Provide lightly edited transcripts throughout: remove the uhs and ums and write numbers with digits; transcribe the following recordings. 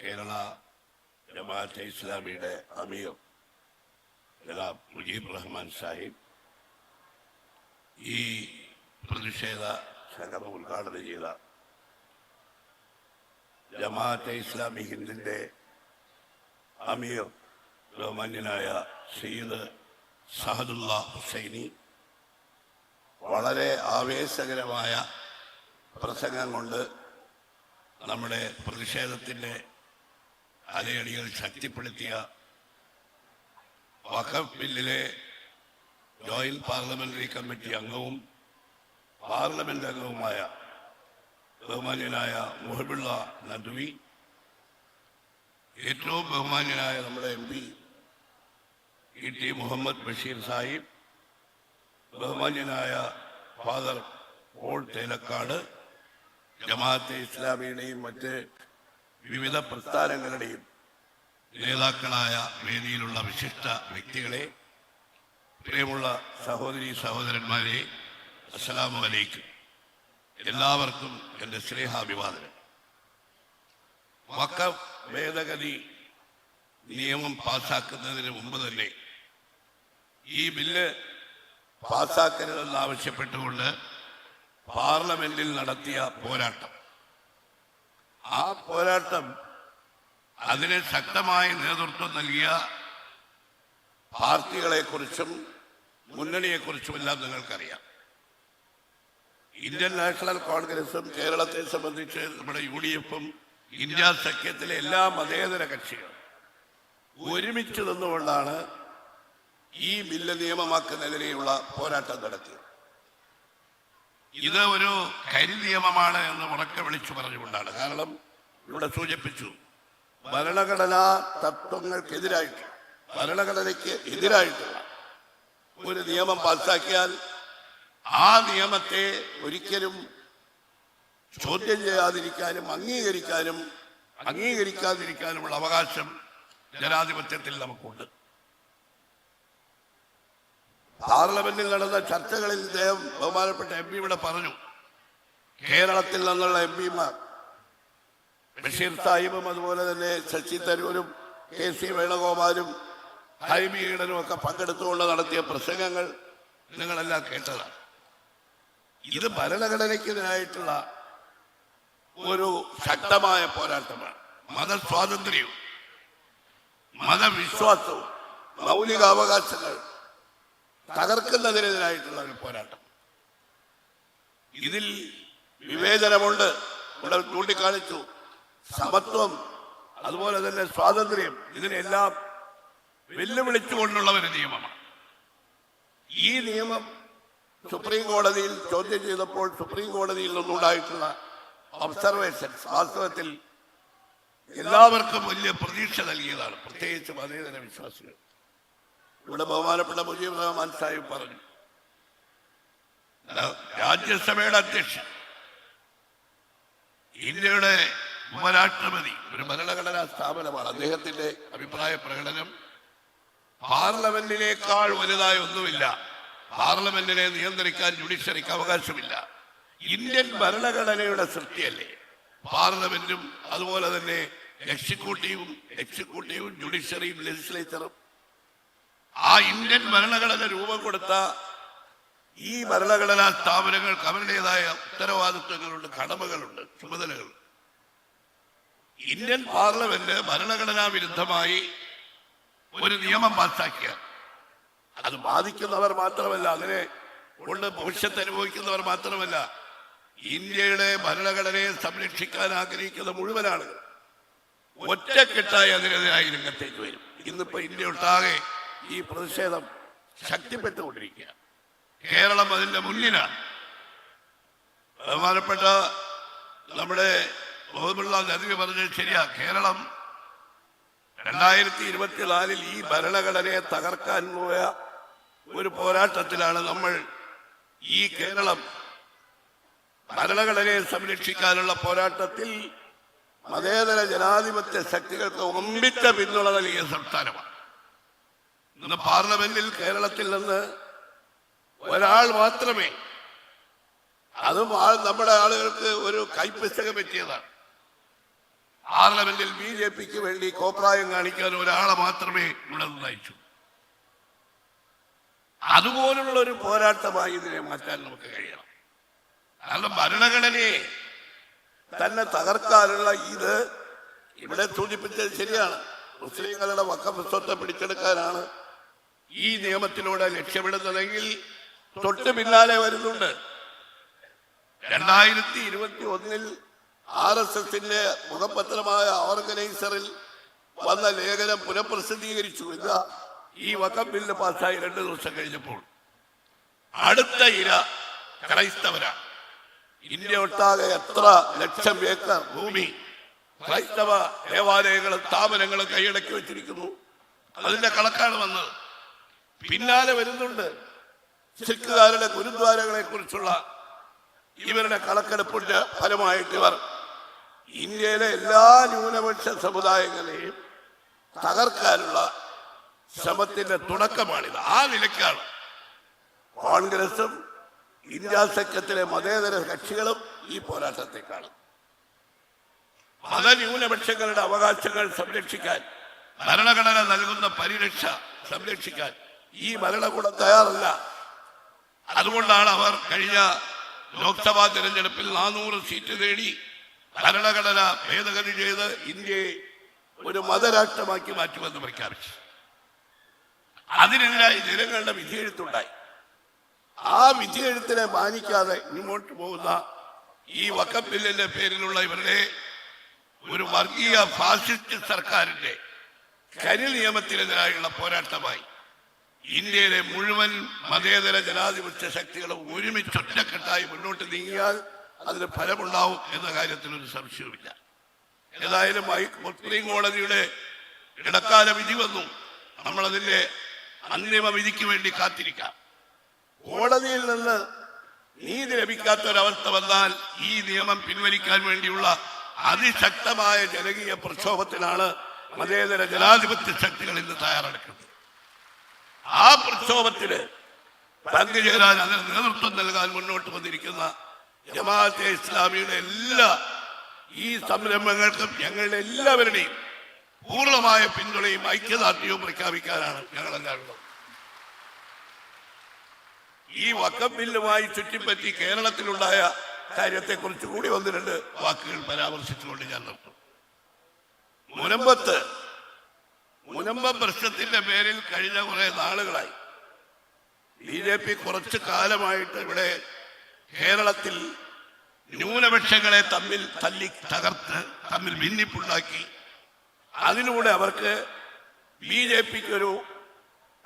കേരള ജമാഅത്തെ ഇസ്ലാമിയുടെ അമീർ ജനാബ് മുജീബ് റഹ്മാൻ സാഹിബ് ഈ പ്രതിഷേധ സംഗമം ഉദ്ഘാടനം ചെയ്ത ജമാഅത്തെ ഇസ്ലാമി ഹിന്ദിന്റെ അമീർ ബഹുമാന്യനായ സയ്യിദ് സഹദുള്ള ഹുസൈനി വളരെ ആവേശകരമായ പ്രസംഗം കൊണ്ട് നമ്മുടെ പ്രതിഷേധത്തിൻ്റെ അലയടികൾ ശക്തിപ്പെടുത്തിയ വഖഫ് ബില്ലിലെ ജോയിന്റ് പാർലമെന്ററി കമ്മിറ്റി അംഗവും പാർലമെന്റ് അംഗവുമായ ബഹുമാന്യനായ മുഹബുള്ള നദ്വി, ഏറ്റവും ബഹുമാന്യനായ നമ്മുടെ MP ടി മുഹമ്മദ് ബഷീർ സാഹിബ്, ബഹുമാന്യനായ ഫാദർ പോൾ തേലക്കാട്, ജമാഅത്തെ ഇസ്ലാമിയുടെയും മറ്റ് വിവിധ പ്രസ്ഥാനങ്ങളുടെയും നേതാക്കളായ വേദിയിലുള്ള വിശിഷ്ട വ്യക്തികളെ, പ്രിയമുള്ള സഹോദരി സഹോദരന്മാരെ, അസ്സലാമു അലൈക്കും. എല്ലാവർക്കും എൻ്റെ സ്നേഹാഭിവാദനം. വഖഫ് ഭേദഗതി നിയമം പാസാക്കുന്നതിന് മുമ്പ് തന്നെ ഈ ബില്ല് പാസാക്കരുതെന്നാവശ്യപ്പെട്ടുകൊണ്ട് പാർലമെന്റിൽ നടത്തിയ പോരാട്ടം, ആ പോരാട്ടം അതിന് ശക്തമായ നേതൃത്വം നൽകിയ പാർട്ടികളെക്കുറിച്ചും മുന്നണിയെക്കുറിച്ചുമെല്ലാം നിങ്ങൾക്കറിയാം. ഇന്ത്യൻ നാഷണൽ കോൺഗ്രസും കേരളത്തെ സംബന്ധിച്ച് നമ്മുടെ UDF-ഉം ഇന്ത്യ സഖ്യത്തിലെ എല്ലാ മതേതര കക്ഷികളും ഒരുമിച്ച് നിന്നുകൊണ്ടാണ് ഈ ബില്ല് നിയമമാക്കുന്നതിനെയുള്ള പോരാട്ടം നടത്തിയത്. ഇത് ഒരു കരിനിയമമാണ് എന്ന് ഉറക്കെ വിളിച്ചു പറഞ്ഞുകൊണ്ടാണ്. കാരണം ഇവിടെ സൂചിപ്പിച്ചു, ഭരണഘടനാ തത്വങ്ങൾക്കെതിരായിട്ട്, ഭരണഘടനയ്ക്ക് എതിരായിട്ടുള്ള ഒരു നിയമം പാസാക്കിയാൽ ആ നിയമത്തെ ഒരിക്കലും ചോദ്യം ചെയ്യാതിരിക്കാനും അംഗീകരിക്കാതിരിക്കാനുമുള്ള അവകാശം ജനാധിപത്യത്തിൽ നമുക്കുണ്ട്. പാർലമെന്റിൽ നടന്ന ചർച്ചകളിൽ ഇദ്ദേഹം ബഹുമാനപ്പെട്ട MP ഇവിടെ പറഞ്ഞു, കേരളത്തിൽ നിന്നുള്ള MPമാർ ബഷീർ സാഹിബും അതുപോലെ തന്നെ ശശി തരൂരും KC വേണുഗോപാലും ഹൈബി ഈഡനും ഒക്കെ പങ്കെടുത്തുകൊണ്ട് നടത്തിയ പ്രസംഗങ്ങൾ നിങ്ങളെല്ലാം കേട്ടതാണ്. ഇത് ഭരണഘടനയ്ക്കെതിരായിട്ടുള്ള ഒരു ശക്തമായ പോരാട്ടമാണ്. മതസ്വാതന്ത്ര്യവും മതവിശ്വാസവും മൗലികാവകാശങ്ങൾ തകർക്കുന്നതിനെതിരായിട്ടുള്ള ഒരു പോരാട്ടം. ഇതിൽ വിവേചനമുണ്ട്, ഇവിടെ ചൂണ്ടിക്കാണിച്ചു, സമത്വം, അതുപോലെ തന്നെ സ്വാതന്ത്ര്യം, ഇതിനെല്ലാം വെല്ലുവിളിച്ചുകൊണ്ടുള്ള ഒരു നിയമമാണ്. ഈ നിയമം സുപ്രീം കോടതിയിൽ ചോദ്യം ചെയ്തപ്പോൾ സുപ്രീം കോടതിയിൽ നിന്നുണ്ടായിട്ടുള്ള ഒബ്സർവേഷൻസ് വാസ്തവത്തിൽ എല്ലാവർക്കും വലിയ പ്രതീക്ഷ നൽകിയതാണ്, പ്രത്യേകിച്ച് മതേതര വിശ്വാസികൾ. ഇവിടെ ബഹുമാനപ്പെട്ട മുജീബ് റഹ്മാൻ സാഹിബ് പറഞ്ഞു, രാജ്യസഭയുടെ അധ്യക്ഷൻ, ഇന്ത്യയുടെ ഉപരാഷ്ട്രപതി ഒരു ഭരണഘടനാ സ്ഥാപനമാണ്. അദ്ദേഹത്തിന്റെ അഭിപ്രായ പ്രകടനം പാർലമെന്റിനേക്കാൾ വലുതായ ഒന്നുമില്ല, പാർലമെന്റിനെ നിയന്ത്രിക്കാൻ ജുഡീഷ്യറിക്ക് അവകാശമില്ല. ഇന്ത്യൻ ഭരണഘടനയുടെ സൃഷ്ടിയല്ലേ പാർലമെന്റും, അതുപോലെ തന്നെ എക്സിക്യൂട്ടീവും ജുഡീഷ്യറിയും ലെജിസ്ലേച്ചറും. ആ ഇന്ത്യൻ ഭരണഘടന രൂപം കൊടുത്ത ഈ ഭരണഘടനാ സ്ഥാപനങ്ങൾക്ക് അവരുടേതായ ഉത്തരവാദിത്വങ്ങളുണ്ട്, കടമകളുണ്ട്, ചുമതലകൾ. ഇന്ത്യൻ പാർലമെന്റ് ഭരണഘടനാ വിരുദ്ധമായി ഒരു നിയമം പാസാക്കിയാൽ അത് ബാധിക്കുന്നവർ മാത്രമല്ല, അതിനെ കൊണ്ട് ഭവിഷ്യത്ത് അനുഭവിക്കുന്നവർ മാത്രമല്ല, ഇന്ത്യയുടെ ഭരണഘടനയെ സംരക്ഷിക്കാൻ ആഗ്രഹിക്കുന്ന മുഴുവൻ ആളുകൾ ഒറ്റക്കെട്ടായി അതിനെതിരായി രംഗത്തേക്ക് വരും. ഇന്നിപ്പോ ഇന്ത്യ ഒട്ടാകെ ഈ പ്രതിഷേധം ശക്തിപ്പെട്ടുകൊണ്ടിരിക്കുക. കേരളം അതിന്റെ മുന്നിലാണ്. ബഹുമാനപ്പെട്ട നമ്മുടെ മുഹമ്മദ് നദ്വി പറഞ്ഞത് ശരിയാ. കേരളം 2024 ഈ ഭരണഘടനയെ തകർക്കാൻ പോയ ഒരു പോരാട്ടത്തിലാണ് നമ്മൾ. ഈ കേരളം ഭരണഘടനയെ സംരക്ഷിക്കാനുള്ള പോരാട്ടത്തിൽ മതേതര ജനാധിപത്യ ശക്തികൾക്ക് ഒമ്പിച്ച പിന്തുണ നൽകിയ സംസ്ഥാനമാണ്. ഇന്ന് പാർലമെന്റിൽ കേരളത്തിൽ നിന്ന് ഒരാൾ മാത്രമേ, അതും നമ്മുടെ ആളുകൾക്ക് ഒരു കൈപ്പിശക പറ്റിയതാണ്. പാർലമെന്റിൽ BJPക്ക് വേണ്ടി കോപ്രായം കാണിക്കാൻ ഒരാളെ മാത്രമേ ഇവിടെ നയിച്ചു. അതുപോലുള്ള ഒരു പോരാട്ടമായി ഇതിനെ മാറ്റാൻ നമുക്ക് കഴിയണം. കാരണം ഭരണഘടനയെ തന്നെ തകർക്കാനുള്ള ഇത് ഇവിടെ സൂചിപ്പിച്ചത് ശരിയാണ്. മുസ്ലിങ്ങളുടെ വഖഫ് സ്വത്ത് പിടിച്ചെടുക്കാനാണ് ഈ നിയമത്തിലൂടെ ലക്ഷ്യമിടുന്നതെങ്കിൽ തൊട്ട് പിന്നാലെ വരുന്നുണ്ട്. 2021 RSSന്റെ മുഖപത്രമായ ഓർഗനൈസറിൽ വന്ന ലേഖനം പുനഃപ്രസിദ്ധീകരിച്ചു. ഇതാ ഈ വഖഫ് ബില്ല് പാസ്സായി 2 ദിവസം കഴിഞ്ഞപ്പോൾ അടുത്ത ഇര ക്രൈസ്തവരാണ്. ഇന്ത്യ ഒട്ടാകെ എത്ര ലക്ഷം ഏക്കർ ഭൂമി ക്രൈസ്തവ ദേവാലയങ്ങളും സ്ഥാപനങ്ങളും കൈയടക്കി വെച്ചിരിക്കുന്നു. അതിന്റെ കണക്കാണ് വന്നത്. പിന്നാലെ വരുന്നുണ്ട് സിഖുകാരുടെ ഗുരുദ്വാരകളെ കുറിച്ചുള്ള ഇവരുടെ കണക്കെടുപ്പിന്റെ ഫലമായിട്ട് ഇവർ ഇന്ത്യയിലെ എല്ലാ ന്യൂനപക്ഷ സമുദായങ്ങളെയും തകർക്കാനുള്ള ശ്രമത്തിന്റെ തുടക്കമാണിത്. ആ നിലയ്ക്കാണ് കോൺഗ്രസും ഇന്ത്യ സഖ്യത്തിലെ മതേതര കക്ഷികളും ഈ പോരാട്ടത്തെ കാണും. മതന്യൂനപക്ഷങ്ങളുടെ അവകാശങ്ങൾ സംരക്ഷിക്കാൻ, ഭരണഘടന നൽകുന്ന പരിരക്ഷ സംരക്ഷിക്കാൻ ഈ ഭരണകൂടം തയ്യാറല്ല. അതുകൊണ്ടാണ് അവർ കഴിഞ്ഞ ലോക്സഭാ തെരഞ്ഞെടുപ്പിൽ 400 സീറ്റ് നേടി ഭരണഘടന ഭേദഗതി ചെയ്ത് ഇന്ത്യയെ ഒരു മതരാഷ്ട്രമാക്കി മാറ്റുമെന്ന് പ്രഖ്യാപിച്ചു. അതിനെതിരായി ജനങ്ങളുടെ വിധിയെഴുത്തുണ്ടായി. ആ വിധിയെഴുത്തിനെ മാനിക്കാതെ മുന്നോട്ട് പോകുന്ന ഈ വഖഫ് ബില്ലിന്റെ പേരിലുള്ള ഇവരുടെ ഒരു വർഗീയ ഫാസിസ്റ്റ് സർക്കാരിന്റെ കരി നിയമത്തിനെതിരായുള്ള പോരാട്ടമായി ഇന്ത്യയിലെ മുഴുവൻ മതേതര ജനാധിപത്യ ശക്തികളും ഒരുമിച്ച് ഒറ്റക്കെട്ടായി മുന്നോട്ട് നീങ്ങിയാൽ അതിന് ഫലമുണ്ടാവും എന്ന കാര്യത്തിൽ ഒരു സംശയവുമില്ല. ഏതായാലും സുപ്രീം കോടതിയുടെ ഇടക്കാല വിധി വന്നു. നമ്മളതിന്റെ അന്തിമ വിധിക്ക് വേണ്ടി കാത്തിരിക്കാം. കോടതിയിൽ നിന്ന് നീതി ലഭിക്കാത്തൊരവസ്ഥ വന്നാൽ ഈ നിയമം പിൻവലിക്കാൻ വേണ്ടിയുള്ള അതിശക്തമായ ജനകീയ പ്രക്ഷോഭത്തിനാണ് മതേതര ജനാധിപത്യ ശക്തികൾ ഇന്ന് തയ്യാറെടുക്കുന്നത്. ആ പ്രക്ഷോഭത്തിന് പങ്കുചേരാൻ, അതിന് നേതൃത്വം നൽകാൻ മുന്നോട്ട് വന്നിരിക്കുന്ന ജമാഅത്തെ ഇസ്ലാമിയുടെ എല്ലാ ഈ സംരംഭങ്ങൾക്കും ഞങ്ങളുടെ എല്ലാവരുടെയും പൂർണ്ണമായ പിന്തുണയും ഐക്യദാർഢ്യവും പ്രഖ്യാപിക്കാനാണ് ഞങ്ങളെല്ലാവരും. ഈ വഖഫ് ബില്ലുമായി ചുറ്റിപ്പറ്റി കേരളത്തിലുണ്ടായ കാര്യത്തെക്കുറിച്ച് കൂടി 1-2 വാക്കുകൾ പരാമർശിച്ചുകൊണ്ട് ഞാൻ നിർത്തും. മുനമ്പ പ്രശ്നത്തിന്റെ പേരിൽ കഴിഞ്ഞ കുറെ നാളുകളായി BJP കുറച്ചു കാലമായിട്ട് ഇവിടെ കേരളത്തിൽ ന്യൂനപക്ഷങ്ങളെ തമ്മിൽ തല്ലി തകർത്ത് തമ്മിൽ ഭിന്നിപ്പുണ്ടാക്കി അതിലൂടെ അവർക്ക് BJPക്ക് ഒരു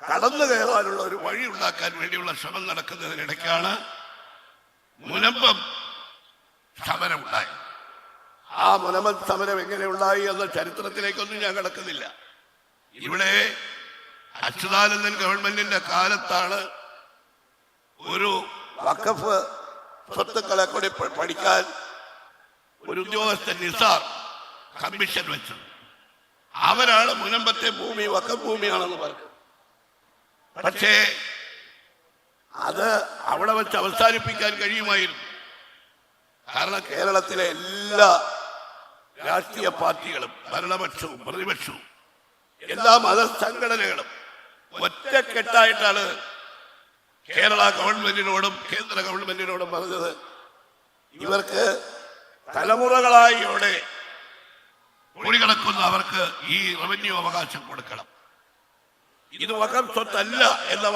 കടന്നു കയറാനുള്ള ഒരു വഴി ഉണ്ടാക്കാൻ വേണ്ടിയുള്ള ശ്രമം നടക്കുന്നതിനിടയ്ക്കാണ് മുനമ്പം സമരം ഉണ്ടായി. ആ മുനമ്പം സമരം എങ്ങനെ ഉണ്ടായി എന്ന ചരിത്രത്തിലേക്കൊന്നും ഞാൻ കടക്കുന്നില്ല. ഇവിടെ അച്യുതാനന്ദൻ ഗവൺമെന്റിന്റെ കാലത്താണ് ഒരു വഖഫ് സ്വത്തുക്കളെ കൂടി പഠിക്കാൻ ഒരു ഉദ്യോഗസ്ഥൻ നിസാർ കമ്മീഷൻ വെച്ചത്. അവരാണ് മുനമ്പത്തെ ഭൂമി വഖഫ് ഭൂമിയാണെന്ന് പറഞ്ഞത്. പക്ഷേ അത് അവിടെ വെച്ച് അവസാനിപ്പിക്കാൻ കഴിയുമായിരുന്നു. കാരണം കേരളത്തിലെ എല്ലാ രാഷ്ട്രീയ പാർട്ടികളും ഭരണപക്ഷവും പ്രതിപക്ഷവും എല്ലാ മതസംഘടനകളും ഒറ്റക്കെട്ടായിട്ടാണ് കേരള ഗവൺമെന്റിനോടും കേന്ദ്ര ഗവൺമെന്റിനോടും പറഞ്ഞത് ഇവർക്ക് തലമുറകളായി ഇവിടെ ഓടിക്കിടക്കുന്ന അവർക്ക് ഈ റവന്യൂ അവകാശം കൊടുക്കണം. ഇത് വഖഫ് സ്വത്തല്ല എന്ന